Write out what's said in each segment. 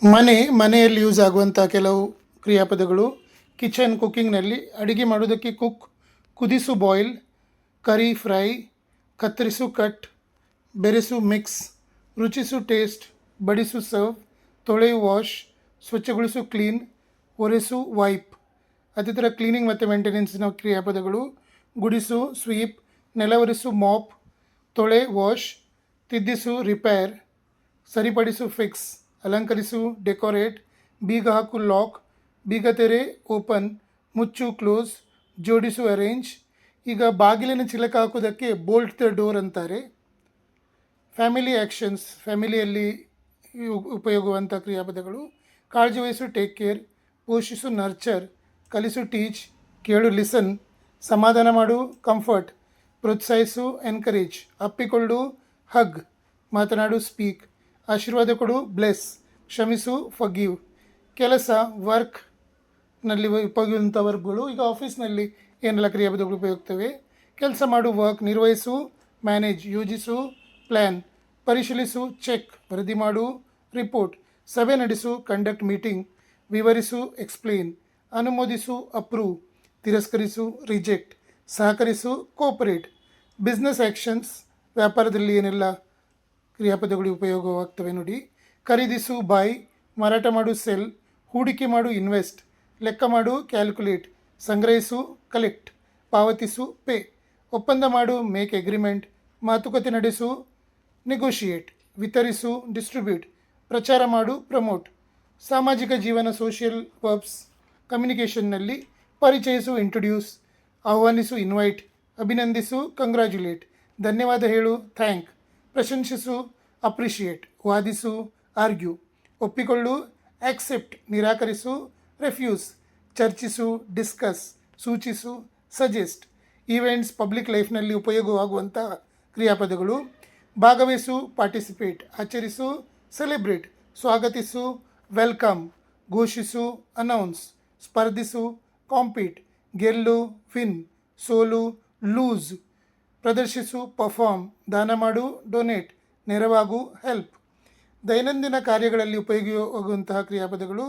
ಮನೆಯಲ್ಲಿ ಯೂಸ್ ಆಗುವಂಥ ಕೆಲವು ಕ್ರಿಯಾಪದಗಳು. ಕಿಚನ್, ಕುಕ್ಕಿಂಗ್ನಲ್ಲಿ ಅಡುಗೆ ಮಾಡೋದಕ್ಕೆ ಕುಕ್, ಕುದಿಸು ಬಾಯ್ಲ್, ಕರಿ ಫ್ರೈ, ಕತ್ತರಿಸು ಕಟ್, ಬೆರೆಸು ಮಿಕ್ಸ್, ರುಚಿಸು ಟೇಸ್ಟ್, ಬಡಿಸು ಸರ್ವ್, ತೊಳೆಯು ವಾಶ್, ಸ್ವಚ್ಛಗೊಳಿಸು ಕ್ಲೀನ್, ಒರೆಸು ವೈಪ್. ಅದೇ ಥರ ಕ್ಲೀನಿಂಗ್ ಮತ್ತು ಮೇಂಟೆನೆನ್ಸಿನ ಕ್ರಿಯಾಪದಗಳು. ಗುಡಿಸು ಸ್ವೀಪ್, ನೆಲವೊರೆಸು ಮಾಪ್, ತೊಳೆ ವಾಶ್, ತಿದ್ದಿಸು ರಿಪೇರ್, ಸರಿಪಡಿಸು ಫಿಕ್ಸ್, ಅಲಂಕರಿಸು ಡೆಕೋರೇಟ್, ಬೀಗ ಹಾಕು ಲಾಕ್, ಬೀಗ ತೆರೆ ಓಪನ್, ಮುಚ್ಚು ಕ್ಲೋಸ್, ಜೋಡಿಸು ಅರೇಂಜ್. ಈಗ ಬಾಗಿಲಿನ ಚಿಲಕ ಹಾಕೋದಕ್ಕೆ ಬೋಲ್ಟ್ ದ ಡೋರ್ ಅಂತಾರೆ. ಫ್ಯಾಮಿಲಿ ಆ್ಯಕ್ಷನ್ಸ್, ಫ್ಯಾಮಿಲಿಯಲ್ಲಿ ಉಪಯೋಗವಂಥ ಕ್ರಿಯಾಪದಗಳು. ಕಾಳಜಿ ವಹಿಸು ಟೇಕ್ ಕೇರ್, ಪೋಷಿಸು ನರ್ಚರ್, ಕಲಿಸು ಟೀಚ್, ಕೇಳು ಲಿಸನ್, ಸಮಾಧಾನ ಮಾಡು ಕಂಫರ್ಟ್, ಪ್ರೋತ್ಸಾಹಿಸು ಎನ್ಕರೇಜ್, ಅಪ್ಪಿಕೊಳ್ಳು ಹಗ್, ಮಾತನಾಡು ಸ್ಪೀಕ್, ಆಶೀರ್ವಾದ ಕೊಡು ಬ್ಲೆಸ್, ಕ್ಷಮಿಸು ಫರ್ಗಿವ್. ಕೆಲಸ ವರ್ಕ್ನಲ್ಲಿ ಉಪಯೋಗಿಸುವಂಥ ವರ್ಕ್ಗಳು. ಈಗ ಆಫೀಸ್ನಲ್ಲಿ ಏನೆಲ್ಲ ಕ್ರಿಯಾಪದಗಳು ಉಪಯೋಗ್ತವೆ. ಕೆಲಸ ಮಾಡು ವರ್ಕ್, ನಿರ್ವಹಿಸು ಮ್ಯಾನೇಜ್, ಯೋಜಿಸು ಪ್ಲ್ಯಾನ್, ಪರಿಶೀಲಿಸು ಚೆಕ್, ವರದಿ ಮಾಡು ರಿಪೋರ್ಟ್, ಸಭೆ ನಡೆಸು ಕಂಡಕ್ಟ್ ಮೀಟಿಂಗ್, ವಿವರಿಸು ಎಕ್ಸ್ಪ್ಲೇನ್, ಅನುಮೋದಿಸು ಅಪ್ರೂವ್, ತಿರಸ್ಕರಿಸು ರಿಜೆಕ್ಟ್, ಸಹಕರಿಸು ಕೋಪರೇಟ್. ಬಿಸ್ನೆಸ್ ಆ್ಯಕ್ಷನ್ಸ್, ವ್ಯಾಪಾರದಲ್ಲಿ ಏನೆಲ್ಲ ಕ್ರಿಯಾಪದಗಳು ಉಪಯೋಗವಾಗ್ತವೆ ನೋಡಿ. ಖರೀದಿಸು ಬಾಯ್, ಮಾರಾಟ ಮಾಡು ಸೆಲ್, ಹೂಡಿಕೆ ಮಾಡು ಇನ್ವೆಸ್ಟ್, ಲೆಕ್ಕ ಮಾಡು ಕ್ಯಾಲ್ಕುಲೇಟ್, ಸಂಗ್ರಹಿಸು ಕಲೆಕ್ಟ್, ಪಾವತಿಸು ಪೇ, ಒಪ್ಪಂದ ಮಾಡು ಮೇಕ್ ಅಗ್ರಿಮೆಂಟ್, ಮಾತುಕತೆ ನಡೆಸು ನೆಗೋಷಿಯೇಟ್, ವಿತರಿಸು ಡಿಸ್ಟ್ರಿಬ್ಯೂಟ್, ಪ್ರಚಾರ ಮಾಡು ಪ್ರಮೋಟ್. ಸಾಮಾಜಿಕ ಜೀವನ ಸೋಷಿಯಲ್ ವರ್ಬ್ಸ್. ಕಮ್ಯುನಿಕೇಷನ್ನಲ್ಲಿ ಪರಿಚಯಿಸು ಇಂಟ್ರೊಡ್ಯೂಸ್, ಆಹ್ವಾನಿಸು ಇನ್ವೈಟ್, ಅಭಿನಂದಿಸು ಕಂಗ್ರ್ಯಾಚುಲೇಟ್, ಧನ್ಯವಾದ ಹೇಳು ಥ್ಯಾಂಕ್, ಪ್ರಶಂಸಿಸು ಅಪ್ರಿಷಿಯೇಟ್, ವಾದಿಸು ಆರ್ಗ್ಯೂ, ಒಪ್ಪಿಕೊಳ್ಳು ಆಕ್ಸೆಪ್ಟ್, ನಿರಾಕರಿಸು ರೆಫ್ಯೂಸ್, ಚರ್ಚಿಸು ಡಿಸ್ಕಸ್, ಸೂಚಿಸು ಸಜೆಸ್ಟ್. ಈವೆಂಟ್ಸ್, ಪಬ್ಲಿಕ್ ಲೈಫ್ನಲ್ಲಿ ಉಪಯೋಗವಾಗುವಂಥ ಕ್ರಿಯಾಪದಗಳು. ಭಾಗವಹಿಸು ಪಾರ್ಟಿಸಿಪೇಟ್, ಆಚರಿಸು ಸೆಲೆಬ್ರೇಟ್, ಸ್ವಾಗತಿಸು ವೆಲ್ಕಮ್, ಘೋಷಿಸು ಅನೌನ್ಸ್, ಸ್ಪರ್ಧಿಸು ಕಾಂಪೀಟ್, ಗೆಲ್ಲು ವಿನ್, ಸೋಲು ಲೂಸ್, ಪ್ರದರ್ಶಿಸು ಪರ್ಫಾರ್ಮ್, ದಾನ ಮಾಡು ಡೊನೇಟ್, ನೆರವಾಗು ಹೆಲ್ಪ್. ದೈನಂದಿನ ಕಾರ್ಯಗಳಲ್ಲಿ ಉಪಯೋಗವಾಗುವಂತಹ ಕ್ರಿಯಾಪದಗಳು.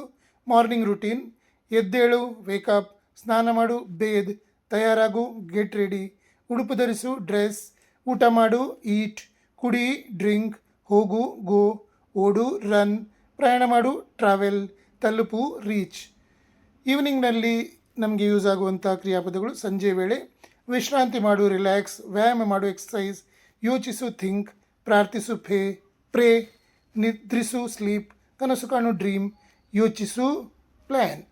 ಮಾರ್ನಿಂಗ್ ರುಟೀನ್, ಎದ್ದೇಳು ವೇಕಪ್, ಸ್ನಾನ ಮಾಡು ಬೇದ್, ತಯಾರಾಗು ಗೆಟ್ ರೆಡಿ, ಉಡುಪು ಧರಿಸು ಡ್ರೆಸ್, ಊಟ ಮಾಡು ಈಟ್, ಕುಡಿ ಡ್ರಿಂಕ್, ಹೋಗು ಗೋ, ಓಡು ರನ್, ಪ್ರಯಾಣ ಮಾಡು ಟ್ರಾವೆಲ್, ತಲುಪು ರೀಚ್. ಈವ್ನಿಂಗ್ನಲ್ಲಿ ನಮಗೆ ಯೂಸ್ ಆಗುವಂಥ ಕ್ರಿಯಾಪದಗಳು. ಸಂಜೆ ವೇಳೆ ವಿಶ್ರಾಂತಿ ಮಾಡು ರಿಲ್ಯಾಕ್ಸ್, ವ್ಯಾಯಾಮ ಮಾಡು ಎಕ್ಸಸೈಸ್, ಯೋಚಿಸು ಥಿಂಕ್, ಪ್ರಾರ್ಥಿಸು ಪ್ರೇ, ನಿದ್ರಿಸು ಸ್ಲೀಪ್, ಕನಸು ಕಾಣು ಡ್ರೀಮ್, ಯೋಚಿಸು ಪ್ಲ್ಯಾನ್.